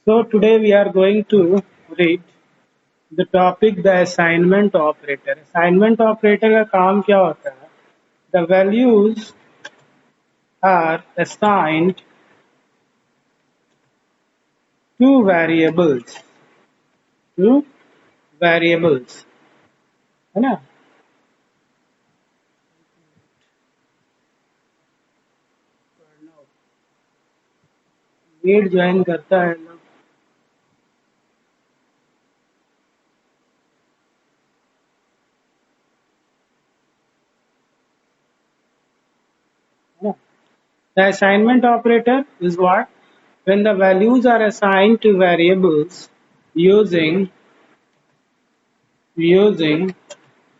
So today we are going to read the topic the assignment operator. Assignment operator का काम क्या होता है? The values are assigned to variables. To variables, है ना? Meet join करता है लोग. The assignment operator is what? When the values are assigned to variables using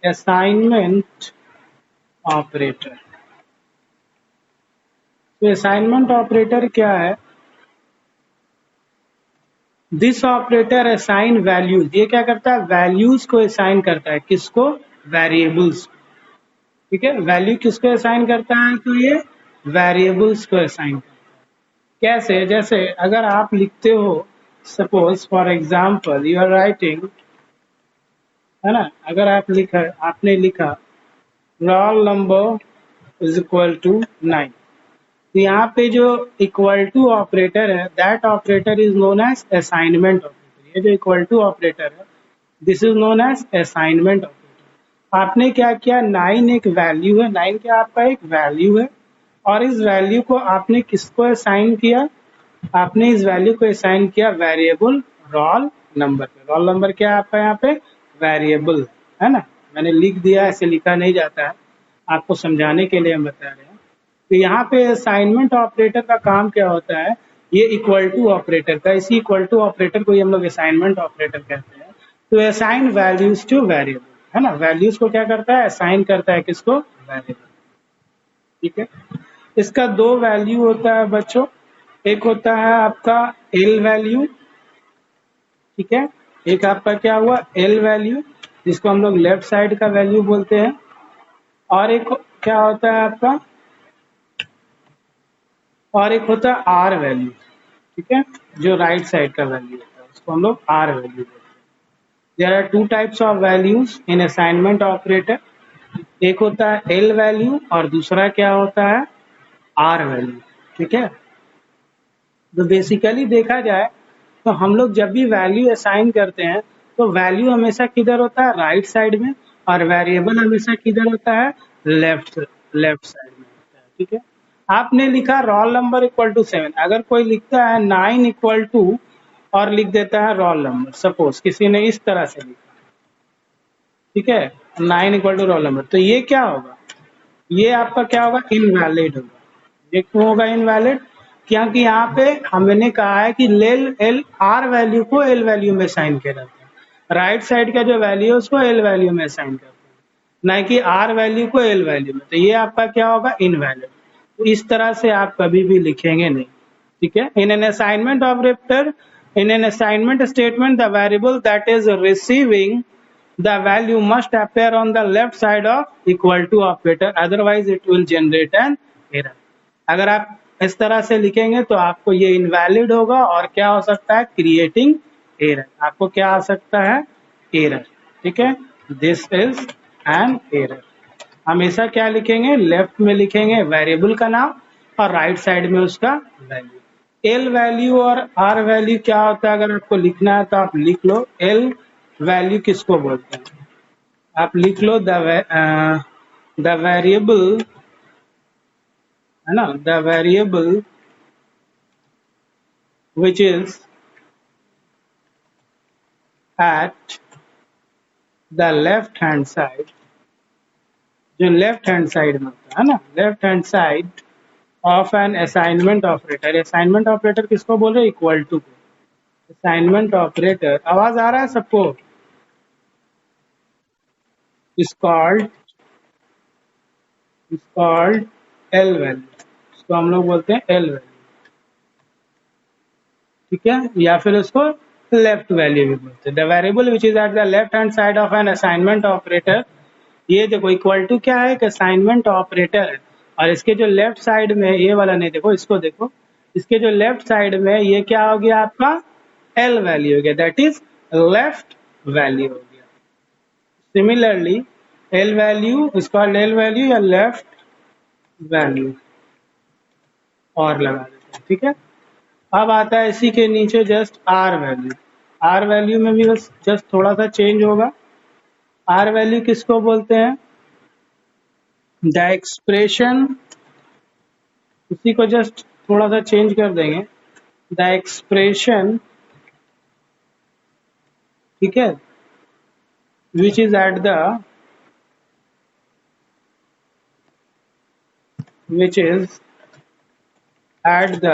assignment operator. तो असाइनमेंट ऑपरेटर क्या है? This operator assign values. ये क्या करता है? वैल्यूज को असाइन करता है. किसको? वेरिएबल्स. ठीक है, वैल्यू किसको असाइन करता है? तो ये वेरिएबल्स को असाइन करता है. कैसे? जैसे अगर आप लिखते हो, suppose for example you are writing, है ना, अगर आपने लिखा roll number is equal to 9, तो यहाँ पे जो इक्वल टू ऑपरेटर है, that operator is known as assignment operator. ये जो इक्वल टू ऑपरेटर है, this is known as assignment operator. आपने क्या किया? 9 एक वैल्यू है. 9 क्या आपका एक वैल्यू है, और इस वैल्यू को आपने किसको असाइन किया? आपने इस वैल्यू को असाइन किया वेरिएबल रोल नंबर पे. रोल नंबर क्या है आपका यहाँ पे? वेरिएबल, है ना. मैंने लिख दिया, ऐसे लिखा नहीं जाता है, आपको समझाने के लिए हम बता रहे हैं. तो यहाँ पे असाइनमेंट ऑपरेटर का काम क्या होता है? ये इक्वल टू ऑपरेटर का, इसी इक्वल टू ऑपरेटर को हम लोग असाइनमेंट ऑपरेटर कहते हैं. तो असाइन वैल्यूज टू वेरिएबल, है ना. वैल्यूज को क्या करता है? असाइन करता है. किसको? वेरिएबल. ठीक है. इसका दो वैल्यू होता है बच्चों. एक होता है आपका एल वैल्यू. ठीक है, एक आपका क्या हुआ? एल वैल्यू, जिसको हम लोग लेफ्ट साइड का वैल्यू बोलते हैं. और एक क्या होता है आपका? और एक होता है आर वैल्यू. ठीक है, जो राइट साइड का वैल्यू होता है उसको हम लोग आर वैल्यू बोलते हैं. There are two types of values in assignment operator. एक होता है एल वैल्यू और दूसरा क्या होता है? R value. ठीक है, तो बेसिकली देखा जाए तो हम लोग जब भी वैल्यू असाइन करते हैं तो वैल्यू हमेशा किधर होता है? राइट साइड में, और वेरिएबल हमेशा किधर होता है? लेफ्ट साइड में होता है. ठीक है, आपने लिखा रोल नंबर इक्वल टू 7. अगर कोई लिखता है 9 इक्वल टू और लिख देता है रोल नंबर, सपोज किसी ने इस तरह से लिखा, ठीक है, 9 इक्वल टू रोल नंबर, तो ये क्या होगा? ये आपका क्या होगा? इनवैलिड होगा. ये क्यों होगा इनवैलिड? क्योंकि यहाँ पे हमने कहा है कि एल आर वैल्यू को एल वैल्यू में साइन किया जाता है. राइट साइड का जो वैल्यू है उसको एल वैल्यू में साइन करते हैं, ना कि आर वैल्यू को एल वैल्यू में. तो ये आपका क्या होगा? इनवैलिड. तो इस तरह से आप कभी भी लिखेंगे नहीं. ठीक है, in an assignment operator, in an assignment statement, the variable that is receiving the value must appear on the left side of equal to operator, otherwise it will generate an error. अगर आप इस तरह से लिखेंगे तो आपको ये invalid होगा, और क्या हो सकता है? Creating error. आपको क्या आ सकता है? एरर. ठीक है, दिस इज एन एरर. हमेशा क्या लिखेंगे? लेफ्ट में लिखेंगे वेरिएबल का नाम, और राइट साइड में उसका वैल्यू. एल वैल्यू और आर वैल्यू क्या होता है? अगर आपको लिखना है तो आप लिख लो. एल वैल्यू किसको बोलते हैं? आप लिख लो द वेरिएबल, है ना, the variable which is eight the left hand side. जो लेफ्ट हैंड साइड में होता है ना, left hand side of an assignment operator. Assignment operator किसको बोल रहे हैं? इक्वल टू को. असाइनमेंट ऑपरेटर, आवाज आ रहा है सबको? Is called L value. इसको हम लोग बोलते हैं एल वैल्यू. ठीक है, या फिर उसको लेफ्ट वैल्यू भी बोलते हैं. The variable which is eight the left hand side of an assignment operator. ये देखो इक्वल टू क्या है? एक असाइनमेंट ऑपरेटर है, और इसके जो लेफ्ट साइड में, ये वाला नहीं, देखो इसको देखो, इसके जो लेफ्ट साइड में ये क्या हो गया आपका? एल वैल्यू हो गया, दैट इज लेफ्ट वैल्यू हो गया। Similarly L value is called L value या लेफ्ट वैल्यू, और लगा देते हैं, ठीक है। अब आता है इसी के नीचे just R value. R value में भी बस जस्ट थोड़ा सा चेंज होगा। आर वैल्यू किसको बोलते हैं? द एक्सप्रेशन, उसी को जस्ट थोड़ा सा चेंज कर देंगे, द एक्सप्रेशन, ठीक है, which is at the which is at the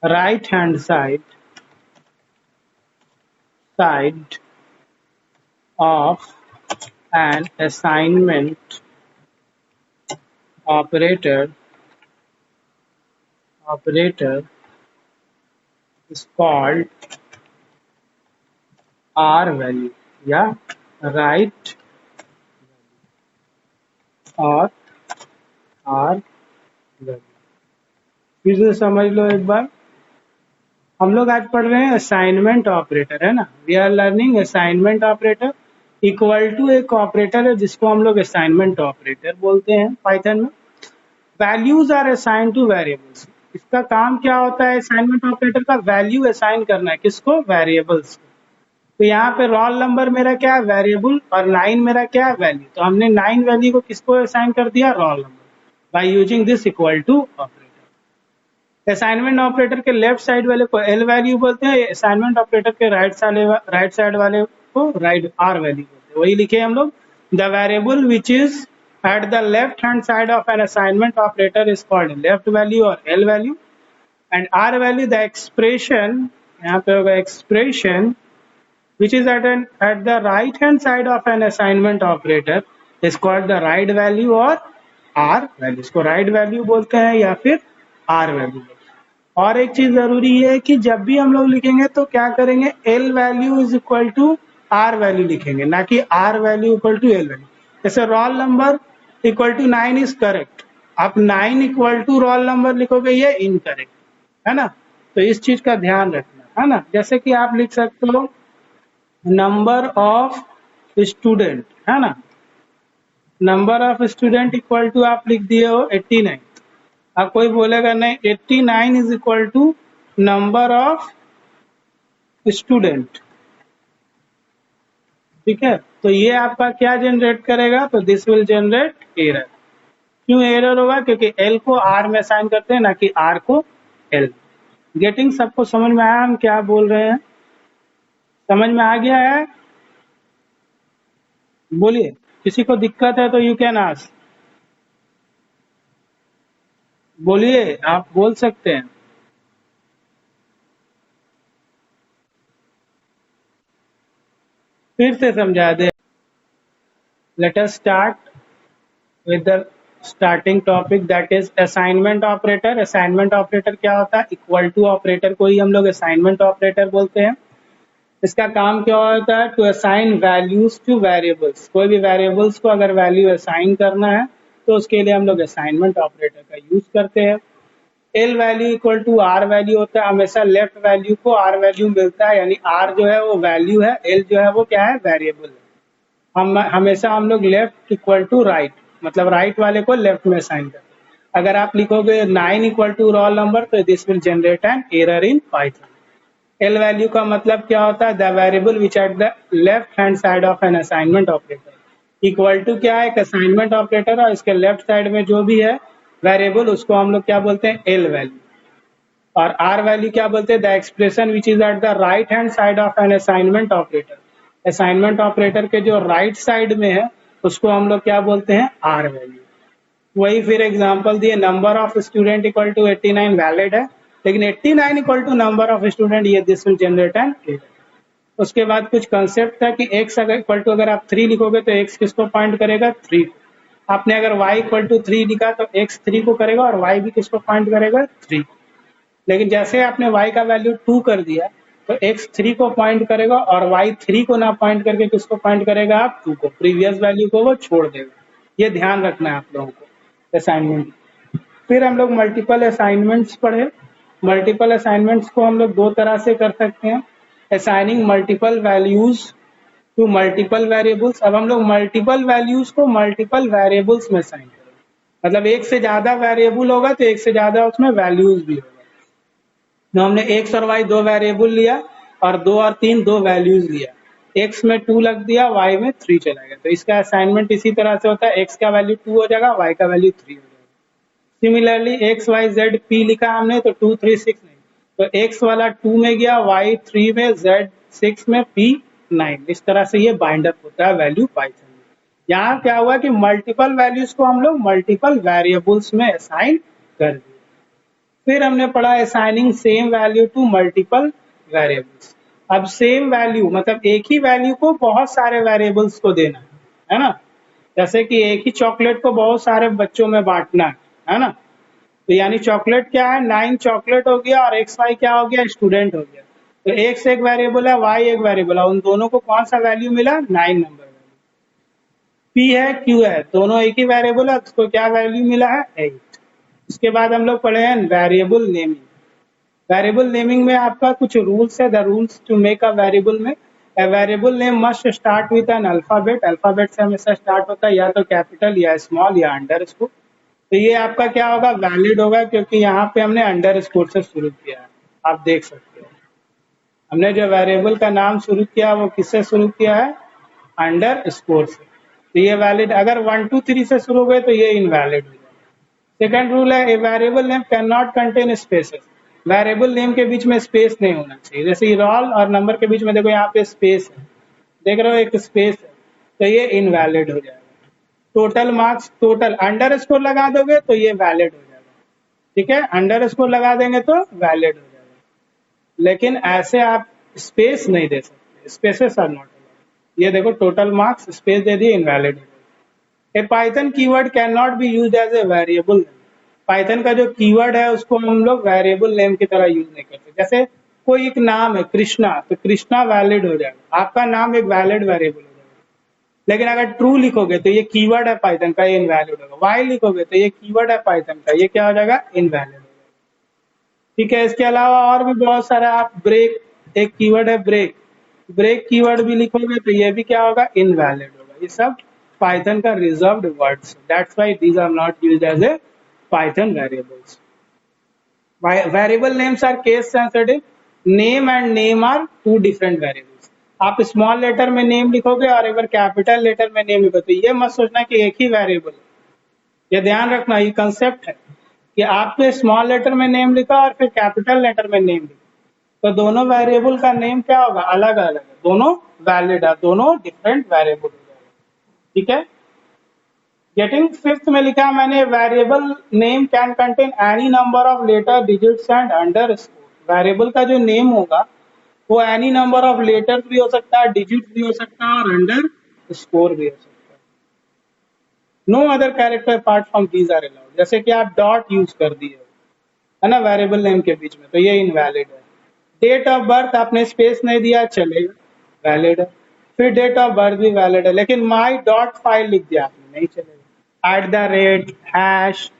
right hand side of an assignment operator is called R value या right और R value। फिर से समझ लो एक बार, हम लोग आज पढ़ रहे हैं असाइनमेंट ऑपरेटर, है ना। We are learning assignment operator. Equal to एक ऑपरेटर है जिसको हम लोग असाइनमेंट ऑपरेटर बोलते हैं पाइथन में। Values are assign to variables. इसका काम क्या होता है असाइनमेंट ऑपरेटर का? वैल्यू असाइन करना है, किसको? वेरिएबल्स को। तो यहाँ पे रोल नंबर मेरा क्या है? वेरिएबल, और 9 मेरा क्या है? वैल्यू। तो हमने 9 वैल्यू को किसको असाइन कर दिया? Roll number, by using this equal to operator. Assignment operator के लेफ्ट साइड वाले को एल वैल्यू बोलते हैं, असाइनमेंट ऑपरेटर के राइट साइड वाले को राइट आर वैल्यू बोलते हैं। वही लिखे हम लोग, the variable which is at the left hand side of an assignment operator is called left value or L value, and R value the expression, यहाँ पे होगा expression which is at the right hand side of an assignment operator is called the right value or R value। इसको right value बोलते हैं या फिर R value। और एक चीज जरूरी है कि जब भी हम लोग लिखेंगे तो क्या करेंगे? L value is equal to R value लिखेंगे, ना कि R value equal to L value। जैसे roll number equal to 9 is correct, आप 9 इक्वल टू रोल नंबर लिखोगे, ये इनकरेक्ट है ना। तो इस चीज का ध्यान रखना है ना। जैसे कि आप लिख सकते हो नंबर ऑफ स्टूडेंट, है ना। Number of student equal to आप लिख दिए हो 89। अब कोई बोलेगा नहीं, 89 is equal to number of student, ठीक है। तो ये आपका क्या जनरेट करेगा? तो दिस विल जनरेट एरर। क्यों एरर होगा? क्योंकि एल को आर में असाइन करते हैं, ना कि आर को एल। गेटिंग? सबको समझ में आया हम क्या बोल रहे हैं? समझ में आ गया है? बोलिए, किसी को दिक्कत है तो यू कैन आस्क, बोलिए, आप बोल सकते हैं। फिर से समझा दे। Let us start with the starting topic, that is assignment operator. Assignment operator क्या होता है? इक्वल टू ऑपरेटर को ही हम लोग असाइनमेंट ऑपरेटर बोलते हैं। इसका काम क्या होता है? To assign values to variables. कोई भी वेरिएबल्स को अगर वैल्यू असाइन करना है तो उसके लिए हम लोग असाइनमेंट ऑपरेटर का यूज करते हैं। L value equal to R value होता है। हमेशा लेफ्ट वैल्यू को आर वैल्यू मिलता है, यानी आर जो है वो वैल्यू है, एल जो है वो क्या है? वेरिएबल है। हमेशा हम लोग लेफ्ट इक्वल टू राइट, मतलब राइट वाले को लेफ्ट में असाइन करते हैं। अगर आप लिखोगे 9 इक्वल टू रोल नंबर तो this will generate an error in Python. L value का मतलब क्या होता है? The variable which at the left hand side of an assignment operator. Equal to क्या है? एक असाइनमेंट ऑपरेटर, और इसके लेफ्ट साइड में जो भी है वेरिएबल उसको हम लोग क्या बोलते हैं? L value. और आर वैल्यू क्या बोलते हैं? The expression which is at the right hand side of an assignment operator. Assignment operator के जो राइट साइड में है उसको हम लोग क्या बोलते हैं? R value. वही फिर एग्जांपल दिए, number of student equal to 89 valid है, लेकिन 89 equal to number of student, ये this will generate an error. उसके बाद कुछ कंसेप्ट था कि x अगर इक्वल टू अगर आप 3 लिखोगे तो x किसको पॉइंट करेगा? 3 को। आपने अगर y इक्वल टू 3 लिखा तो x 3 को करेगा और y भी किसको पॉइंट करेगा? 3। लेकिन जैसे आपने y का वैल्यू 2 कर दिया तो x 3 को पॉइंट करेगा और y 3 को ना पॉइंट करके किसको पॉइंट करेगा? आप 2 को। प्रीवियस वैल्यू को वो छोड़ देगा। ये ध्यान रखना है आप लोगों को असाइनमेंट। फिर हम लोग मल्टीपल असाइनमेंट्स पढ़े। मल्टीपल असाइनमेंट्स को हम लोग दो तरह से कर सकते हैं, assigning multiple values to multiple variables. अब हम लोग मल्टीपल वैल्यूज को मल्टीपल वेरिएबल्स में असाइन करेंगे, मतलब एक से ज्यादा वेरिएबल होगा तो एक से ज्यादा उसमें वैल्यूज भी होगा। तो हमने x और y दो वेरिएबल लिया और 2 और 3 दो वैल्यूज लिया, x में 2 लग दिया, y में 3 चला गया। तो इसका असाइनमेंट इसी तरह से होता है, x का वैल्यू 2 हो जाएगा, y का वैल्यू 3 हो जाएगा। Similarly x y z p लिखा हमने तो 2 3 6 नहीं, तो x वाला 2 में गया, y 3 में, z 6 में, p 9। इस तरह से ये बाइंड अप होता है वैल्यू पाइथन में। यहाँ क्या हुआ कि मल्टीपल वैल्यूज को हम लोग मल्टीपल वेरिएबल्स में असाइन कर दिए। फिर हमने पढ़ा assigning same value to multiple variables. अब सेम वैल्यू मतलब एक ही वैल्यू को बहुत सारे वेरिएबल्स को देना है ना, जैसे कि एक ही चॉकलेट को बहुत सारे बच्चों में बांटना है ना। तो यानी चॉकलेट क्या है, 9 चॉकलेट हो गया और एक्स वाई क्या हो गया, स्टूडेंट हो गया। तो एक्स एक वेरिएबल है, वाई एक वेरिएबल है, उन दोनों को कौन सा वैल्यू मिला, 9 नंबर वैल्यू। पी है, क्यू है, दोनों एक ही वेरिएबल है, उसको क्या वैल्यू मिला है, 8। उसके बाद हम लोग पढ़े हैं वेरिएबल नेमिंग। वेरिएबल नेमिंग में आपका कुछ रूल्स है, the rules to make a variable में। A variable name must start with an alphabet। Alphabet से हमेशा स्टार्ट होता है, या तो कैपिटल या स्मॉल या अंडरस्कोर। तो ये आपका क्या होगा, वैलिड होगा, क्योंकि यहाँ पे हमने अंडरस्कोर से शुरू किया है। आप देख सकते हो हमने जो वेरिएबल का नाम शुरू किया वो किससे शुरू किया है, अंडरस्कोर से। तो ये वैलिड, अगर 1 2 3 से शुरू हुए तो ये इनवैलिड हो जाएगा। सेकंड रूल है, a variable name can not contain spaces. Variable name के बीच में स्पेस नहीं होना चाहिए, जैसे रोल और नंबर के बीच में देखो यहाँ पे स्पेस है, देख रहे हो एक स्पेस है, तो ये इनवैलिड हो जाएगा। टोटल मार्क्स, टोटल अंडरस्कोर लगा दोगे तो ये वैलिड हो जाएगा, ठीक है, अंडरस्कोर लगा देंगे तो वैलिड हो जाएगा। लेकिन ऐसे आप स्पेस नहीं दे सकते, स्पेसेस आर नॉट अलाउड। ये देखो टोटल मार्क्स स्पेस दे दिए, इनवैलिड हो जाएगा। A Python keyword can not be used as a variable. Python का जो कीवर्ड है उसको हम लोग वेरिएबल नेम की तरह यूज नहीं करते। जैसे कोई एक नाम है कृष्णा, तो कृष्णा वैलिड हो जाएगा, आपका नाम एक वैलिड वेरिएबल हो जाएगा। लेकिन अगर ट्रू लिखोगे तो ये कीवर्ड है पाइथन का, ये इनवैलिड होगा। वाई लिखोगे तो ये कीवर्ड है पाइथन का, ये क्या हो जाएगा, इनवैलिड हो जाएगा, ठीक है। इसके अलावा और भी बहुत सारा, आप ब्रेक, एक कीवर्ड है ब्रेक, ब्रेक कीवर्ड भी लिखोगे तो ये भी क्या होगा, इनवैलिड होगा। ये सब पाइथन का reserved words, that's why these are not used as a Python variables. Variable names are case sensitive. Name and name are two different variables. आप स्मॉल लेटर में नेम लिखोगे और अगर कैपिटल लेटर में नेम लिखोगे तो ये मत सोचना कि एक ही वेरिएबल है, ये ध्यान रखना, ये कंसेप्ट है कि आपने स्मॉल लेटर में नेम लिखा और फिर कैपिटल लेटर में नेम लिखा तो दोनों वेरिएबल का नेम क्या होगा, अलग अलग है, दोनों वैलिड है, दोनों डिफरेंट वेरिएबल हो जाएगा, ठीक है। गेटिंग फिफ्थ में लिखा मैंने, variable name can contain any number of letter, digits and underscore. Variable का जो नेम होगा वो एनी नंबर ऑफ लेटर्स भी हो सकता है, डिजिट्स भी हो सकता है और अंडरस्कोर भी हो सकता है। No other character apart from these are allowed. जैसे कि आप डॉट यूज कर दिए है ना वेरिएबल नेम के बीच में, तो ये इनवैलिड है। डेट ऑफ बर्थ आपने स्पेस नहीं दिया, चलेगा, वैलिड है। फिर डेट ऑफ बर्थ भी वैलिड है, लेकिन माई डॉट फाइल लिख दिया आपने, नहीं चलेगा। @ हैश,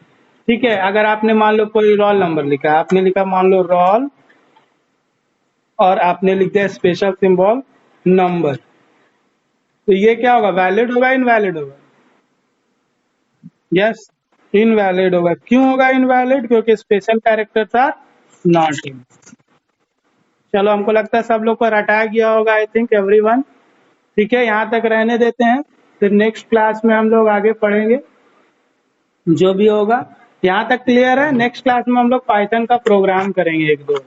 ठीक है। अगर आपने मान लो कोई रोल नंबर लिखा, आपने लिखा मान लो रोल और आपने लिख दिया स्पेशल सिंबल नंबर, तो ये क्या होगा, वैलिड होगा, इनवैलिड होगा, यस इनवैलिड होगा। क्यों होगा इनवैलिड, क्योंकि special characters are not in. चलो हमको लगता है सब लोग को रटा गया होगा, आई थिंक एवरीवन, ठीक है। यहाँ तक रहने देते हैं, फिर नेक्स्ट क्लास में हम लोग आगे पढ़ेंगे जो भी होगा। यहाँ तक क्लियर है। नेक्स्ट क्लास में हम लोग पाइथन का प्रोग्राम करेंगे 1 2।